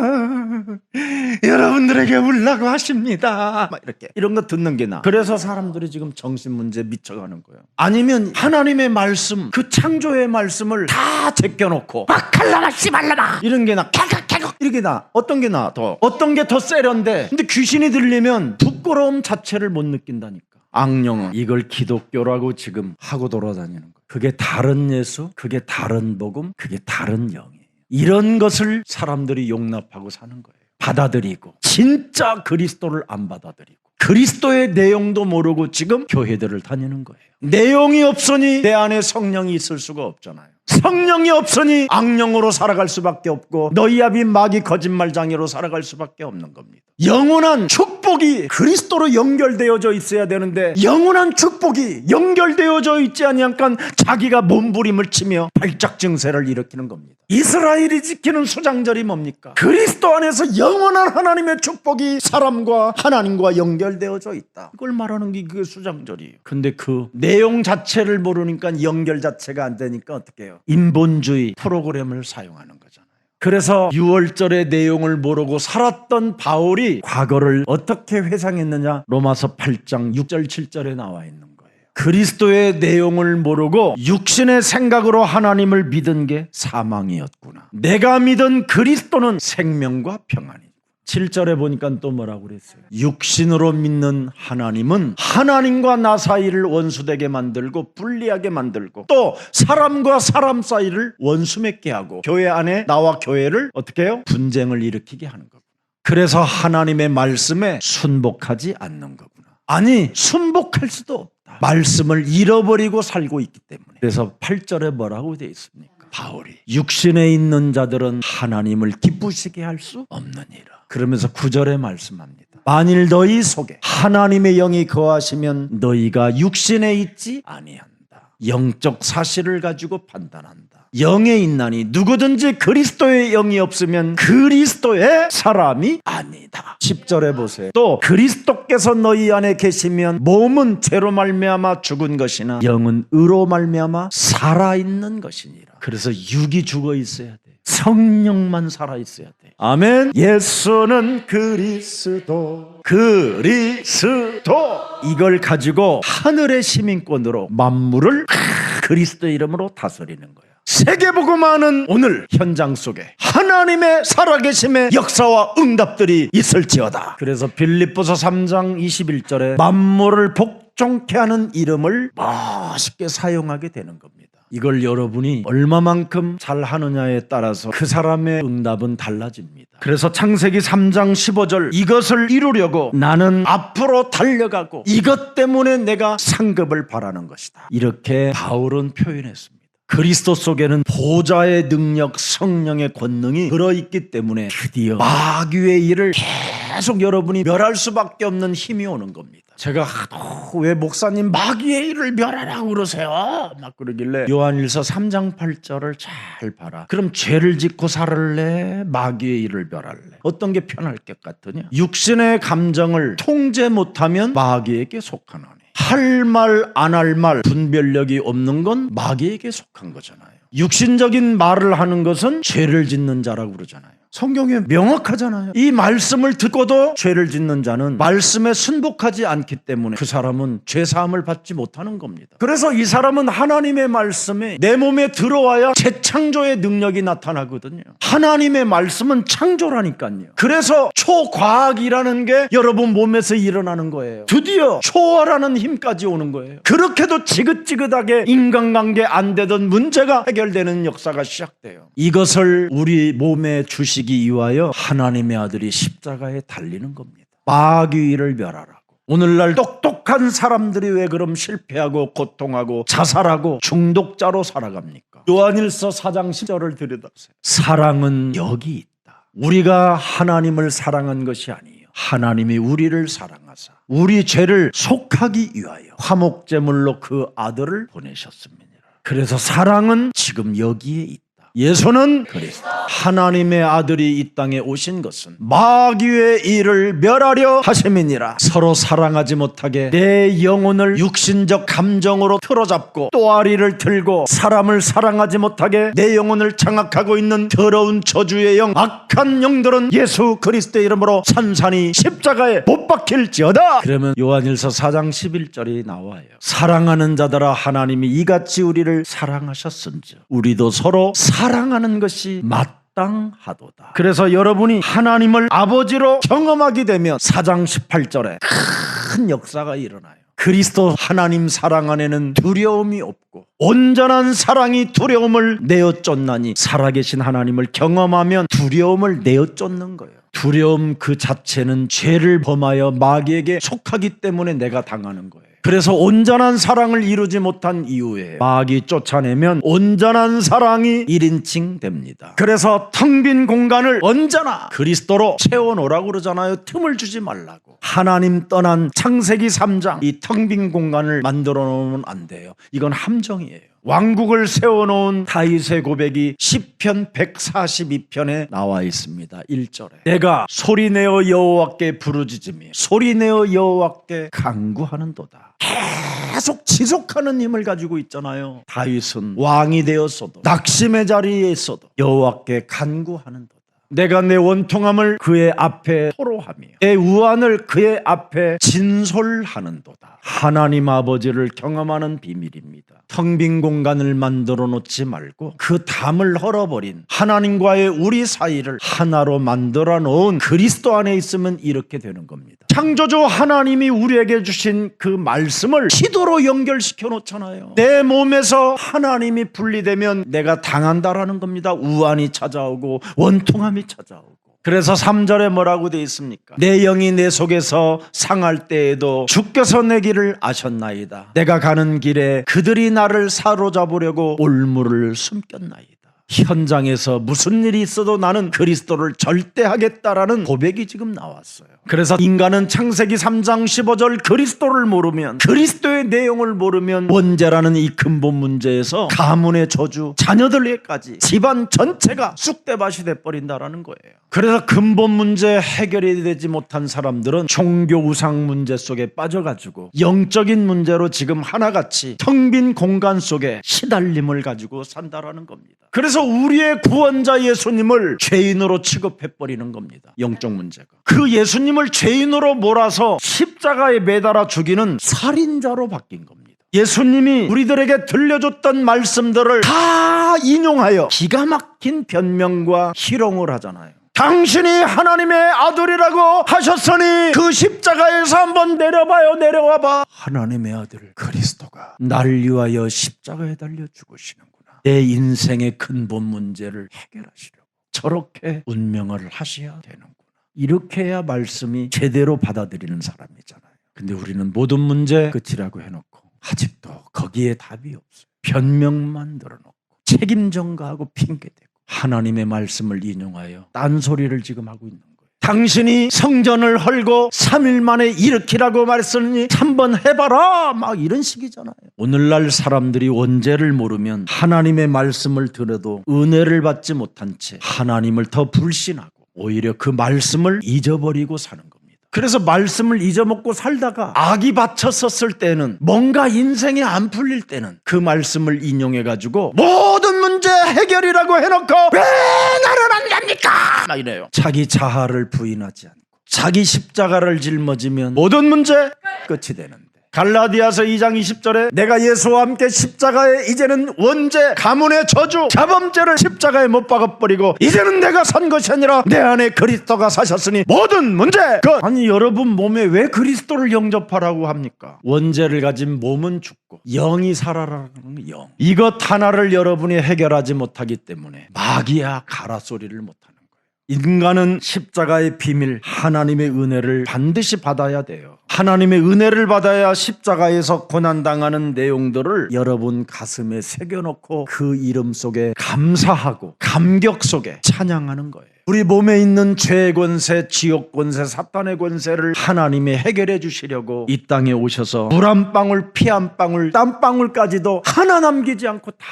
여러분들에게 울라고 하십니다, 막 이렇게 이런 거 듣는 게 나아. 그래서 사람들이 지금 정신문제에 미쳐가는 거예요. 아니면 하나님의 말씀, 그 창조의 말씀을 다 제껴놓고 막 갈라마 씨발라마 이런 게 나, 캐걱 이렇게 나. 어떤 게 나? 더 어떤 게 더 세련돼? 근데 귀신이 들리면 부끄러움 자체를 못 느낀다니까. 악령은 이걸 기독교라고 지금 하고 돌아다니는 거예요. 그게 다른 예수, 그게 다른 복음, 그게 다른 영이에요. 이런 것을 사람들이 용납하고 사는 거예요. 받아들이고 진짜 그리스도를 안 받아들이고 그리스도의 내용도 모르고 지금 교회들을 다니는 거예요. 내용이 없으니 내 안에 성령이 있을 수가 없잖아요. 성령이 없으니 악령으로 살아갈 수밖에 없고 너희 아비 마귀 거짓말장애로 살아갈 수밖에 없는 겁니다. 영원한 축복이 그리스도로 연결되어져 있어야 되는데 영원한 축복이 연결되어져 있지 아니하니까 자기가 몸부림을 치며 발작 증세를 일으키는 겁니다. 이스라엘이 지키는 수장절이 뭡니까? 그리스도 안에서 영원한 하나님의 축복이 사람과 하나님과 연결되어져 있다. 이걸 말하는 게 그게 수장절이에요. 근데 그 내용 자체를 모르니까 연결 자체가 안 되니까 어떻게 해요? 인본주의 프로그램을 사용하는 거잖아요. 그래서 6월절의 내용을 모르고 살았던 바울이 과거를 어떻게 회상했느냐? 로마서 8장 6절 7절에 나와 있는 거예요. 그리스도의 내용을 모르고 육신의 생각으로 하나님을 믿은 게 사망이었구나. 내가 믿은 그리스도는 생명과 평안이다. 7절에 보니까 또 뭐라고 그랬어요? 육신으로 믿는 하나님은 하나님과 나 사이를 원수되게 만들고 불리하게 만들고 또 사람과 사람 사이를 원수 맺게 하고 교회 안에 나와 교회를 어떻게 해요? 분쟁을 일으키게 하는 거구나. 그래서 하나님의 말씀에 순복하지 않는 거구나. 아니, 순복할 수도 없다. 말씀을 잃어버리고 살고 있기 때문에. 그래서 8절에 뭐라고 되어 있습니까? 바울이 육신에 있는 자들은 하나님을 기쁘시게 할 수 없느니라. 그러면서 9절에 말씀합니다. 만일 너희 속에 하나님의 영이 거하시면 너희가 육신에 있지 아니한다. 영적 사실을 가지고 판단한다. 영에 있나니 누구든지 그리스도의 영이 없으면 그리스도의 사람이 아니다. 10절에 보세요. 또 그리스도께서 너희 안에 계시면 몸은 죄로 말미암아 죽은 것이나 영은 의로 말미암아 살아있는 것이니라. 그래서 육이 죽어 있어야 돼. 성령만 살아있어야 돼. 아멘. 예수는 그리스도 이걸 가지고 하늘의 시민권으로 만물을 그리스도의 이름으로 다스리는 거예요. 세계복음화는 오늘 현장 속에 하나님의 살아계심의 역사와 응답들이 있을지어다. 그래서 빌립보서 3장 21절에 만물을 복종케 하는 이름을 멋있게 사용하게 되는 겁니다. 이걸 여러분이 얼마만큼 잘하느냐에 따라서 그 사람의 응답은 달라집니다. 그래서 창세기 3장 15절, 이것을 이루려고 나는 앞으로 달려가고 이것 때문에 내가 상급을 바라는 것이다, 이렇게 바울은 표현했습니다. 그리스도 속에는 보좌의 능력, 성령의 권능이 들어있기 때문에 드디어 마귀의 일을 계속 여러분이 멸할 수밖에 없는 힘이 오는 겁니다. 제가 왜 목사님 마귀의 일을 멸하라고 그러세요? 막 그러길래 요한일서 3장 8절을 잘 봐라. 그럼 죄를 짓고 살을래? 마귀의 일을 멸할래? 어떤 게 편할 것 같으냐? 육신의 감정을 통제 못하면 마귀에게 속하나니, 할 말 안 할 말 분별력이 없는 건 마귀에게 속한 거잖아요. 육신적인 말을 하는 것은 죄를 짓는 자라고 그러잖아요. 성경에 명확하잖아요. 이 말씀을 듣고도 죄를 짓는 자는 말씀에 순복하지 않기 때문에 그 사람은 죄사함을 받지 못하는 겁니다. 그래서 이 사람은 하나님의 말씀이 내 몸에 들어와야 재창조의 능력이 나타나거든요. 하나님의 말씀은 창조라니까요. 그래서 초과학이라는 게 여러분 몸에서 일어나는 거예요. 드디어 초월하는 힘까지 오는 거예요. 그렇게도 지긋지긋하게 인간관계 안 되던 문제가 해결되는 역사가 시작돼요. 이것을 우리 몸에 주시기 위하여 하나님의 아들이 십자가에 달리는 겁니다. 마귀를 멸하라고. 오늘날 똑똑한 사람들이 왜 그럼 실패하고 고통하고 자살하고 중독자로 살아갑니까? 요한일서 4장 10절을 들여다보세요. 사랑은 여기 있다. 우리가 하나님을 사랑한 것이 아니에요. 하나님이 우리를 사랑하사 우리 죄를 속하기 위하여 화목제물로 그 아들을 보내셨습니다. 그래서 사랑은 지금 여기에 있다. 예수는 그리스도, 하나님의 아들이 이 땅에 오신 것은 마귀의 일을 멸하려 하심이니라. 서로 사랑하지 못하게 내 영혼을 육신적 감정으로 틀어잡고 또아리를 들고 사람을 사랑하지 못하게 내 영혼을 장악하고 있는 더러운 저주의 영, 악한 영들은 예수 그리스도의 이름으로 산산이 십자가에 못 박힐지어다. 그러면 요한일서 4장 11절이 나와요. 사랑하는 자들아, 하나님이 이같이 우리를 사랑하셨은즉 우리도 서로 사랑하는 것이 마땅하도다. 그래서 여러분이 하나님을 아버지로 경험하게 되면 4장 18절에 큰 역사가 일어나요. 그리스도 하나님 사랑 안에는 두려움이 없고 온전한 사랑이 두려움을 내어쫓나니, 살아계신 하나님을 경험하면 두려움을 내어쫓는 거예요. 두려움 그 자체는 죄를 범하여 마귀에게 속하기 때문에 내가 당하는 거예요. 그래서 온전한 사랑을 이루지 못한 이후에 마귀 쫓아내면 온전한 사랑이 1인칭 됩니다. 그래서 텅 빈 공간을 언제나 그리스도로 채워놓으라고 그러잖아요. 틈을 주지 말라고. 하나님 떠난 창세기 3장 이 텅 빈 공간을 만들어 놓으면 안 돼요. 이건 함정이에요. 왕국을 세워놓은 다윗의 고백이 시편 142편에 나와 있습니다. 1절에 내가 소리내어 여호와께 부르짖으며 소리내어 여호와께 간구하는도다. 계속 지속하는 힘을 가지고 있잖아요. 다윗은 왕이 되었어도 낙심의 자리에 있어도 여호와께 간구하는도다. 내가 내 원통함을 그의 앞에 토로하며 내 우환을 그의 앞에 진솔하는도다. 하나님 아버지를 경험하는 비밀입니다. 텅 빈 공간을 만들어 놓지 말고 그 담을 헐어버린 하나님과의 우리 사이를 하나로 만들어 놓은 그리스도 안에 있으면 이렇게 되는 겁니다. 창조주 하나님이 우리에게 주신 그 말씀을 기도로 연결시켜 놓잖아요. 내 몸에서 하나님이 분리되면 내가 당한다라는 겁니다. 우환이 찾아오고 원통함이 찾아오고. 그래서 3절에 뭐라고 되어 있습니까? 내 영이 내 속에서 상할 때에도 주께서 내 길을 아셨나이다. 내가 가는 길에 그들이 나를 사로잡으려고 올무를 숨겼나이다. 현장에서 무슨 일이 있어도 나는 그리스도를 절대하겠다라는 고백이 지금 나왔어요. 그래서 인간은 창세기 3장 15절 그리스도를 모르면, 그리스도의 내용을 모르면 원죄라는 이 근본 문제에서 가문의 저주, 자녀들에게까지 집안 전체가 쑥대밭이 돼버린다라는 거예요. 그래서 근본 문제 해결이 되지 못한 사람들은 종교 우상 문제 속에 빠져가지고 영적인 문제로 지금 하나같이 텅 빈 공간 속에 시달림을 가지고 산다라는 겁니다. 그래서 우리의 구원자 예수님을 죄인으로 취급해버리는 겁니다. 영적 문제가. 그 예수님을 죄인으로 몰아서 십자가에 매달아 죽이는 살인자로 바뀐 겁니다. 예수님이 우리들에게 들려줬던 말씀들을 다 인용하여 기가 막힌 변명과 희롱을 하잖아요. 당신이 하나님의 아들이라고 하셨으니 그 십자가에서 한번 내려와봐. 하나님의 아들 그리스도가 날 위하여 십자가에 달려 죽으시는구나. 내 인생의 근본 문제를 해결하시려고 저렇게 운명을 하셔야 되는구나. 이렇게 해야 말씀이 제대로 받아들이는 사람이잖아요. 근데 우리는 모든 문제 끝이라고 해놓고 아직도 거기에 답이 없어요. 변명만 늘어놓고 책임 전가하고 핑계대고 하나님의 말씀을 인용하여 딴소리를 지금 하고 있는 거예요. 당신이 성전을 헐고 3일 만에 일으키라고 말했으니 3번 해봐라 막 이런 식이잖아요. 오늘날 사람들이 원죄를 모르면 하나님의 말씀을 들어도 은혜를 받지 못한 채 하나님을 더 불신하고 오히려 그 말씀을 잊어버리고 사는 겁니다. 그래서 말씀을 잊어먹고 살다가 악이 받쳤었을 때는 뭔가 인생이 안 풀릴 때는 그 말씀을 인용해가지고 모든 문제 해결이라고 해놓고 왜 나를 안 됩니까? 막 이래요. 자기 자아를 부인하지 않고 자기 십자가를 짊어지면 모든 문제 끝이 되는데 갈라디아서 2장 20절에 내가 예수와 함께 십자가에 이제는 원죄, 가문의 저주, 자범죄를 십자가에 못 박아버리고 이제는 내가 산 것이 아니라 내 안에 그리스도가 사셨으니 모든 문제 끝. 아니 여러분 몸에 왜 그리스도를 영접하라고 합니까? 원죄를 가진 몸은 죽고 영이 살아라는 영. 이것 하나를 여러분이 해결하지 못하기 때문에 마귀야 가라 소리를 못하는 거예요. 인간은 십자가의 비밀 하나님의 은혜를 반드시 받아야 돼요. 하나님의 은혜를 받아야 십자가에서 고난당하는 내용들을 여러분 가슴에 새겨놓고 그 이름 속에 감사하고 감격 속에 찬양하는 거예요. 우리 몸에 있는 죄의 권세, 지옥 권세, 사탄의 권세를 하나님이 해결해 주시려고 이 땅에 오셔서 물 한 방울, 피 한 방울, 땀방울까지도 하나 남기지 않고 다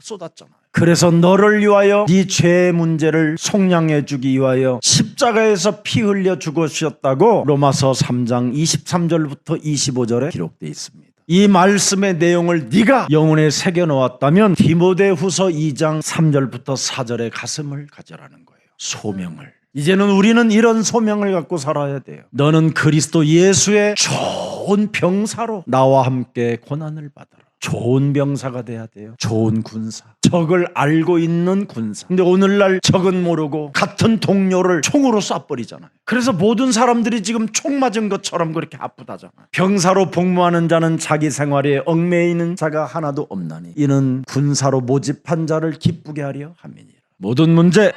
쏟았잖아요. 그래서 너를 위하여 네 죄의 문제를 속량해 주기 위하여 십자가에서 피 흘려 죽으셨다고 로마서 3장 23절부터 25절에 기록되어 있습니다. 이 말씀의 내용을 네가 영혼에 새겨놓았다면 디모데후서 2장 3절부터 4절의 가슴을 가져라는 거예요. 소명을. 이제는 우리는 이런 소명을 갖고 살아야 돼요. 너는 그리스도 예수의 좋은 병사로 나와 함께 고난을 받아라. 좋은 병사가 돼야 돼요. 좋은 군사. 적을 알고 있는 군사. 근데 오늘날 적은 모르고 같은 동료를 총으로 쏴버리잖아요. 그래서 모든 사람들이 지금 총 맞은 것처럼 그렇게 아프다잖아요. 병사로 복무하는 자는 자기 생활에 얽매이는 자가 하나도 없나니 이는 군사로 모집한 자를 기쁘게 하려 함이니라. 모든 문제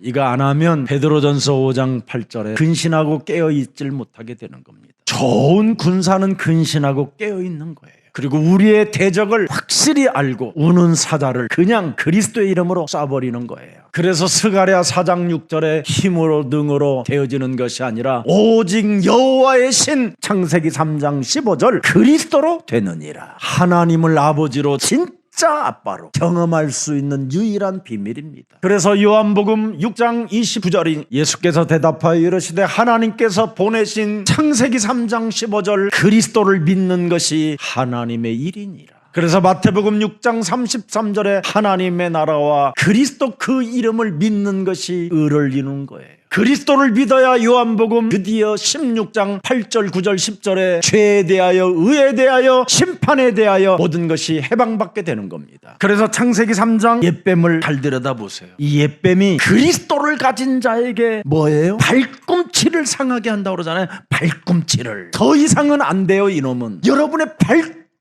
이거 안 하면 베드로전서 5장 8절에 근신하고 깨어있질 못하게 되는 겁니다. 좋은 군사는 근신하고 깨어있는 거예요. 그리고 우리의 대적을 확실히 알고 우는 사자를 그냥 그리스도의 이름으로 쏴버리는 거예요. 그래서 스가랴 4장 6절에 힘으로 능으로 되어지는 것이 아니라 오직 여호와의 신 창세기 3장 15절 그리스도로 되느니라. 하나님을 아버지로 진짜 아빠로 경험할 수 있는 유일한 비밀입니다. 그래서 요한복음 6장 29절이 예수께서 대답하여 이르시되 하나님께서 보내신 창세기 3장 15절 그리스도를 믿는 것이 하나님의 일이니라. 그래서 마태복음 6장 33절에 하나님의 나라와 그리스도 그 이름을 믿는 것이 의를 이루는 거예요. 그리스도를 믿어야 요한복음 드디어 16장 8절 9절 10절에 죄에 대하여 의에 대하여 심판에 대하여 모든 것이 해방받게 되는 겁니다. 그래서 창세기 3장 옛뱀을 잘 들여다보세요. 이 옛뱀이 그리스도를 가진 자에게 뭐예요? 발꿈치를 상하게 한다고 그러잖아요. 발꿈치를. 더 이상은 안 돼요. 이놈은 여러분의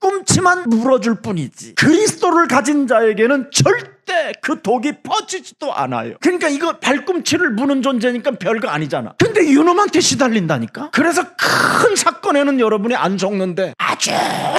발꿈치만 물어줄 뿐이지 그리스도를 가진 자에게는 절대 그 독이 퍼지지도 않아요. 그러니까 이거 발꿈치를 무는 존재니까 별거 아니잖아. 근데 이놈한테 시달린다니까. 그래서 큰 사건에는 여러분이 안 속는데 아주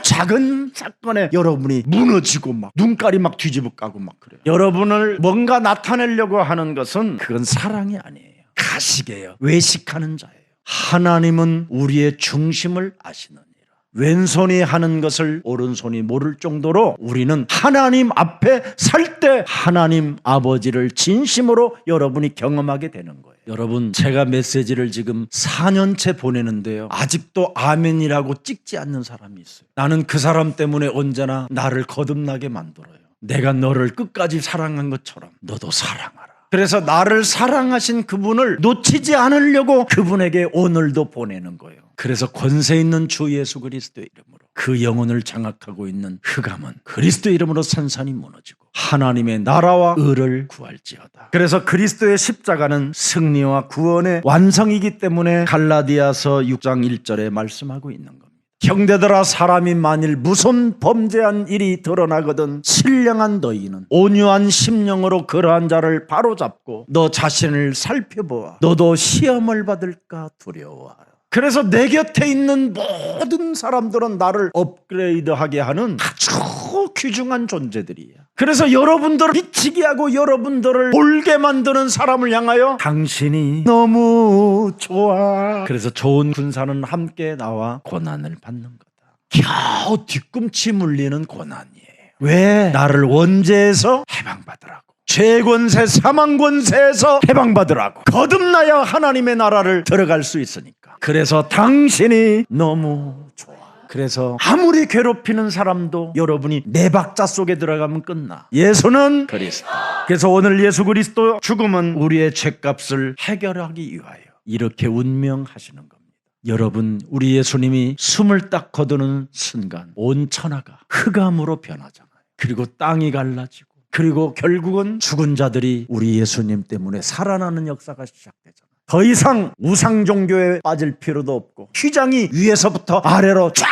작은 사건에 여러분이 무너지고 막 눈깔이 막 뒤집어 까고 막 그래요. 여러분을 뭔가 나타내려고 하는 것은 그건 사랑이 아니에요. 가식이에요. 외식하는 자예요. 하나님은 우리의 중심을 아시느니라. 왼손이 하는 것을 오른손이 모를 정도로 우리는 하나님 앞에 살 때 하나님 아버지를 진심으로 여러분이 경험하게 되는 거예요. 여러분 제가 메시지를 지금 4년째 보내는데요 아직도 아멘이라고 찍지 않는 사람이 있어요. 나는 그 사람 때문에 언제나 나를 거듭나게 만들어요. 내가 너를 끝까지 사랑한 것처럼 너도 사랑하라. 그래서 나를 사랑하신 그분을 놓치지 않으려고 그분에게 오늘도 보내는 거예요. 그래서 권세 있는 주 예수 그리스도의 이름으로 그 영혼을 장악하고 있는 흑암은 그리스도의 이름으로 산산이 무너지고 하나님의 나라와 의를 구할지어다. 그래서 그리스도의 십자가는 승리와 구원의 완성이기 때문에 갈라디아서 6장 1절에 말씀하고 있는 겁니다. 형제들아, 사람이 만일 무슨 범죄한 일이 드러나거든 신령한 너희는 온유한 심령으로 그러한 자를 바로잡고 너 자신을 살펴보아 너도 시험을 받을까 두려워하라. 그래서 내 곁에 있는 모든 사람들은 나를 업그레이드하게 하는 아주 귀중한 존재들이야. 그래서 여러분들을 미치게 하고 여러분들을 울게 만드는 사람을 향하여 당신이 너무 좋아. 그래서 좋은 군사는 함께 나와 고난을 받는 거다. 겨우 뒤꿈치 물리는 고난이에요. 왜? 나를 원죄에서 해방받으라고. 죄권세 사망권세에서 해방받으라고. 거듭나야 하나님의 나라를 들어갈 수 있으니까. 그래서 당신이 너무 좋아. 그래서 아무리 괴롭히는 사람도 여러분이 네 박자 속에 들어가면 끝나. 예수는 그리스도. 그래서 오늘 예수 그리스도 죽음은 우리의 죄값을 해결하기 위하여 이렇게 운명하시는 겁니다. 여러분, 우리 예수님이 숨을 딱 거두는 순간 온 천하가 흑암으로 변하잖아요. 그리고 땅이 갈라지고, 그리고 결국은 죽은 자들이 우리 예수님 때문에 살아나는 역사가 시작되잖아요. 더 이상 우상 종교에 빠질 필요도 없고 휘장이 위에서부터 아래로 쫙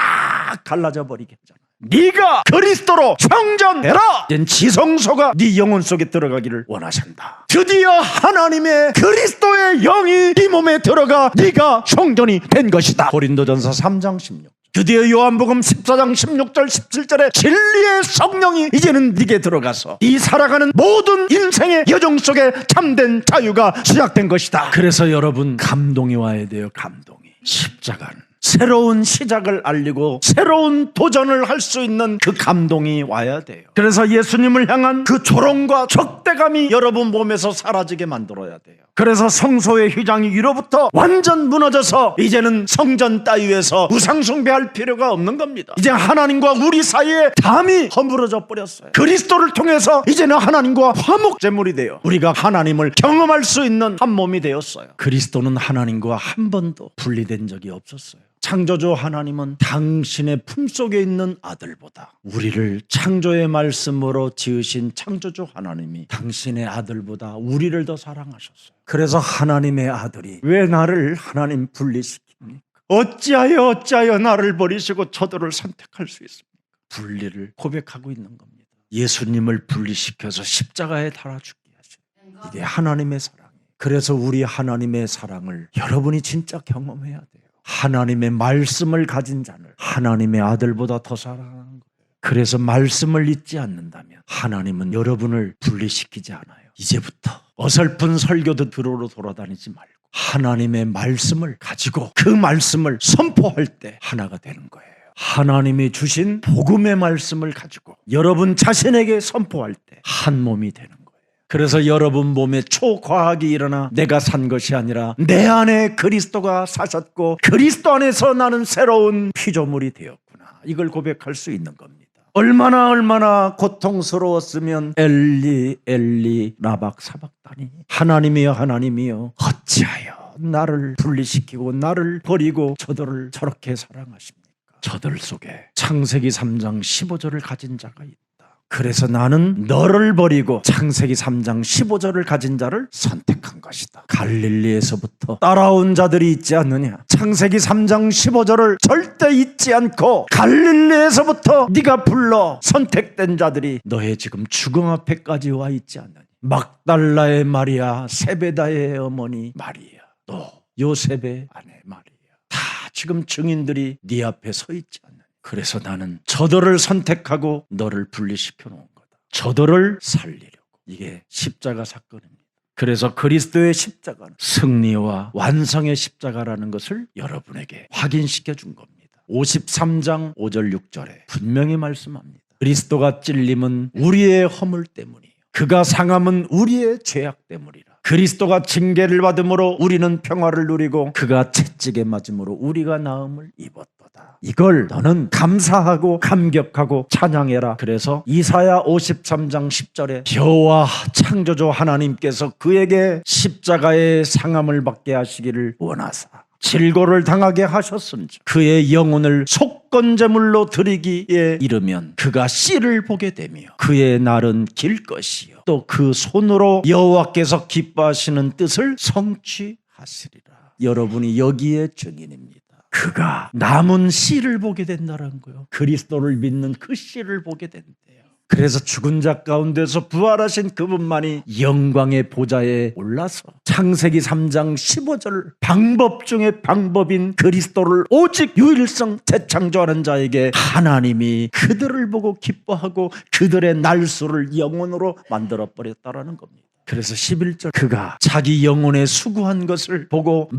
갈라져 버리겠잖아요. 네가 그리스도로 성전되라. 이젠 지성소가 네 영혼 속에 들어가기를 원하신다. 드디어 하나님의 그리스도의 영이 네 몸에 들어가 네가 성전이 된 것이다. 고린도전서 3장 16. 드디어 요한복음 14장 16절 17절에 진리의 성령이 이제는 네게 들어가서 네 살아가는 모든 인생의 여정 속에 참된 자유가 시작된 것이다. 그래서 여러분, 감동이 와야 돼요. 감동이. 십자가는 새로운 시작을 알리고 새로운 도전을 할 수 있는 그 감동이 와야 돼요. 그래서 예수님을 향한 그 조롱과 적대감이 여러분 몸에서 사라지게 만들어야 돼요. 그래서 성소의 휘장이 위로부터 완전 무너져서 이제는 성전 따위에서 우상 숭배할 필요가 없는 겁니다. 이제 하나님과 우리 사이에 담이 허물어져 버렸어요. 그리스도를 통해서 이제는 하나님과 화목 제물이 돼요. 우리가 하나님을 경험할 수 있는 한 몸이 되었어요. 그리스도는 하나님과 한 번도 분리된 적이 없었어요. 창조주 하나님은 당신의 품속에 있는 아들보다 우리를 창조의 말씀으로 지으신 창조주 하나님이 당신의 아들보다 우리를 더 사랑하셨어요. 그래서 하나님의 아들이 왜 나를 하나님 분리시킵니까? 어찌하여 나를 버리시고 저들을 선택할 수 있습니까? 분리를 고백하고 있는 겁니다. 예수님을 분리시켜서 십자가에 달아 죽게 하신 이게 하나님의 사랑이에요. 그래서 우리 하나님의 사랑을 여러분이 진짜 경험해야 돼요. 하나님의 말씀을 가진 자는 하나님의 아들보다 더 사랑하는 거예요. 그래서 말씀을 잊지 않는다면 하나님은 여러분을 분리시키지 않아요. 이제부터 어설픈 설교도 들으러 돌아다니지 말고 하나님의 말씀을 가지고 그 말씀을 선포할 때 하나가 되는 거예요. 하나님이 주신 복음의 말씀을 가지고 여러분 자신에게 선포할 때 한 몸이 되는 거예요. 그래서 여러분 몸에 초과학이 일어나 내가 산 것이 아니라 내 안에 그리스도가 사셨고 그리스도 안에서 나는 새로운 피조물이 되었구나. 이걸 고백할 수 있는 겁니다. 얼마나 고통스러웠으면 엘리 엘리 라박 사박다니, 하나님이여 하나님이여 어찌하여 나를 분리시키고 나를 버리고 저들을 저렇게 사랑하십니까? 저들 속에 창세기 3장 15절을 가진 자가 있다. 그래서 나는 너를 버리고 창세기 3장 15절을 가진 자를 선택한 것이다. 갈릴리에서부터 따라온 자들이 있지 않느냐? 창세기 3장 15절을 절대 잊지 않고 갈릴리에서부터 네가 불러 선택된 자들이 너의 지금 죽음 앞에까지 와 있지 않느냐? 막달라의 마리아, 세베다의 어머니 마리아, 또 요셉의 아내 마리아, 다 지금 증인들이 네 앞에 서 있지 않느냐? 그래서 나는 저들을 선택하고 너를 분리시켜 놓은 거다. 저들을 살리려고. 이게 십자가 사건입니다. 그래서 그리스도의 십자가는 승리와 완성의 십자가라는 것을 여러분에게 확인시켜 준 겁니다. 53장 5절 6절에 분명히 말씀합니다. 그리스도가 찔림은 우리의 허물 때문이에요. 그가 상함은 우리의 죄악 때문이라. 그리스도가 징계를 받음으로 우리는 평화를 누리고 그가 채찍에 맞음으로 우리가 나음을 입었도다. 이걸 너는 감사하고 감격하고 찬양해라. 그래서 이사야 53장 10절에 여호와 창조주 하나님께서 그에게 십자가의 상함을 받게 하시기를 원하사 질고를 당하게 하셨은즉 그의 영혼을 속건제물로 드리기에 이르면 그가 씨를 보게 되며 그의 날은 길 것이요 또 그 손으로 여호와께서 기뻐하시는 뜻을 성취하시리라. 여러분이 여기에 증인입니다. 그가 남은 씨를 보게 된다는 거예요. 그리스도를 믿는 그 씨를 보게 된대요. 그래서 죽은 자 가운데서 부활하신 그분만이 영광의 보좌에 올라서 창세기 3장 15절 방법 중에 방법인 그리스도를 오직 유일성 재창조하는 자에게 하나님이 그들을 보고 기뻐하고 그들의 날수를 영원으로 만들어버렸다라는 겁니다. 그래서 11절 그가 자기 영혼에 수고한 것을 보고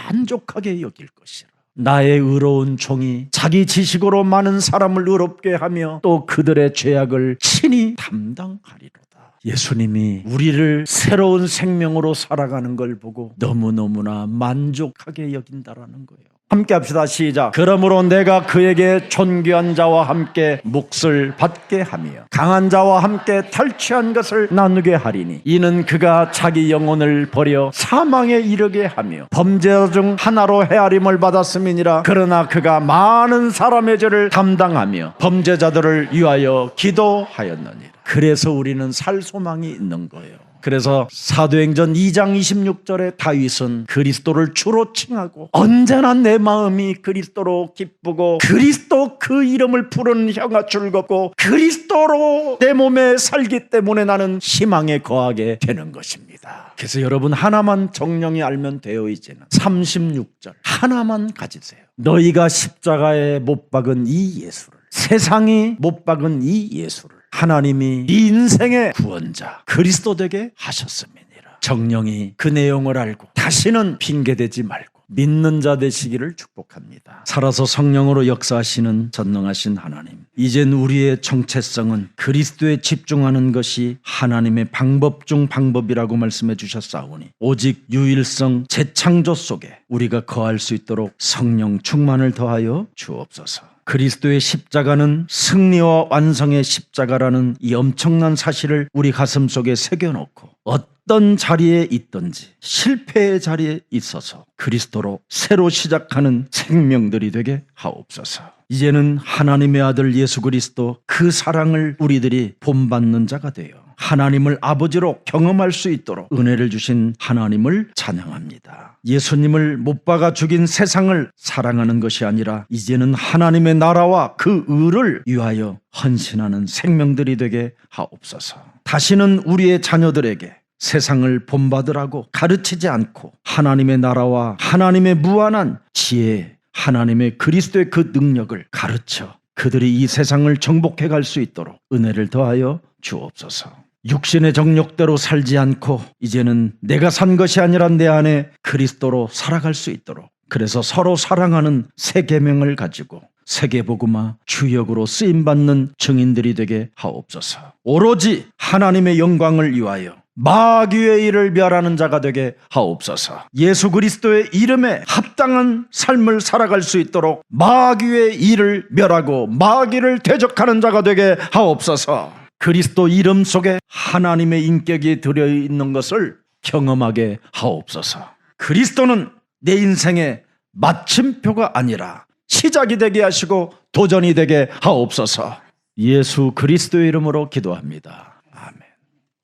만족하게 여길 것이라. 나의 의로운 종이 자기 지식으로 많은 사람을 의롭게 하며 또 그들의 죄악을 친히 담당하리로다. 예수님이 우리를 새로운 생명으로 살아가는 걸 보고 너무너무나 만족하게 여긴다라는 거예요. 함께 합시다. 시작. 그러므로 내가 그에게 존귀한 자와 함께 몫을 받게 하며 강한 자와 함께 탈취한 것을 나누게 하리니 이는 그가 자기 영혼을 버려 사망에 이르게 하며 범죄자 중 하나로 헤아림을 받았음이니라. 그러나 그가 많은 사람의 죄를 담당하며 범죄자들을 위하여 기도하였느니라. 그래서 우리는 살 소망이 있는 거예요. 그래서 사도행전 2장 26절에 다윗은 그리스도를 주로 칭하고 언제나 내 마음이 그리스도로 기쁘고 그리스도 그 이름을 부르는 혀가 즐겁고 그리스도로 내 몸에 살기 때문에 나는 희망에 거하게 되는 것입니다. 그래서 여러분 하나만 정령이 알면 되어 있지는 36절 하나만 가지세요. 너희가 십자가에 못 박은 이 예수를 세상이 못 박은 이 예수를 하나님이 네 인생의 구원자 그리스도 되게 하셨음이니라. 정령이 그 내용을 알고 다시는 핑계대지 말고 믿는 자 되시기를 축복합니다. 살아서 성령으로 역사하시는 전능하신 하나님, 이젠 우리의 정체성은 그리스도에 집중하는 것이 하나님의 방법 중 방법이라고 말씀해 주셨사오니 오직 유일성 재창조 속에 우리가 거할 수 있도록 성령 충만을 더하여 주옵소서. 그리스도의 십자가는 승리와 완성의 십자가라는 이 엄청난 사실을 우리 가슴 속에 새겨놓고 어떤 자리에 있든지 실패의 자리에 있어서 그리스도로 새로 시작하는 생명들이 되게 하옵소서. 이제는 하나님의 아들 예수 그리스도 그 사랑을 우리들이 본받는 자가 되어 하나님을 아버지로 경험할 수 있도록 은혜를 주신 하나님을 찬양합니다. 예수님을 못 박아 죽인 세상을 사랑하는 것이 아니라 이제는 하나님의 나라와 그 의를 위하여 헌신하는 생명들이 되게 하옵소서. 다시는 우리의 자녀들에게 세상을 본받으라고 가르치지 않고 하나님의 나라와 하나님의 무한한 지혜, 하나님의 그리스도의 그 능력을 가르쳐 그들이 이 세상을 정복해 갈 수 있도록 은혜를 더하여 주옵소서. 육신의 정욕대로 살지 않고 이제는 내가 산 것이 아니라 내 안에 그리스도로 살아갈 수 있도록, 그래서 서로 사랑하는 새 계명을 가지고 세계복음화 주역으로 쓰임받는 증인들이 되게 하옵소서. 오로지 하나님의 영광을 위하여 마귀의 일을 멸하는 자가 되게 하옵소서. 예수 그리스도의 이름에 합당한 삶을 살아갈 수 있도록 마귀의 일을 멸하고 마귀를 대적하는 자가 되게 하옵소서. 그리스도 이름 속에 하나님의 인격이 들어있는 것을 경험하게 하옵소서. 그리스도는 내 인생의 마침표가 아니라 시작이 되게 하시고 도전이 되게 하옵소서. 예수 그리스도의 이름으로 기도합니다. 아멘.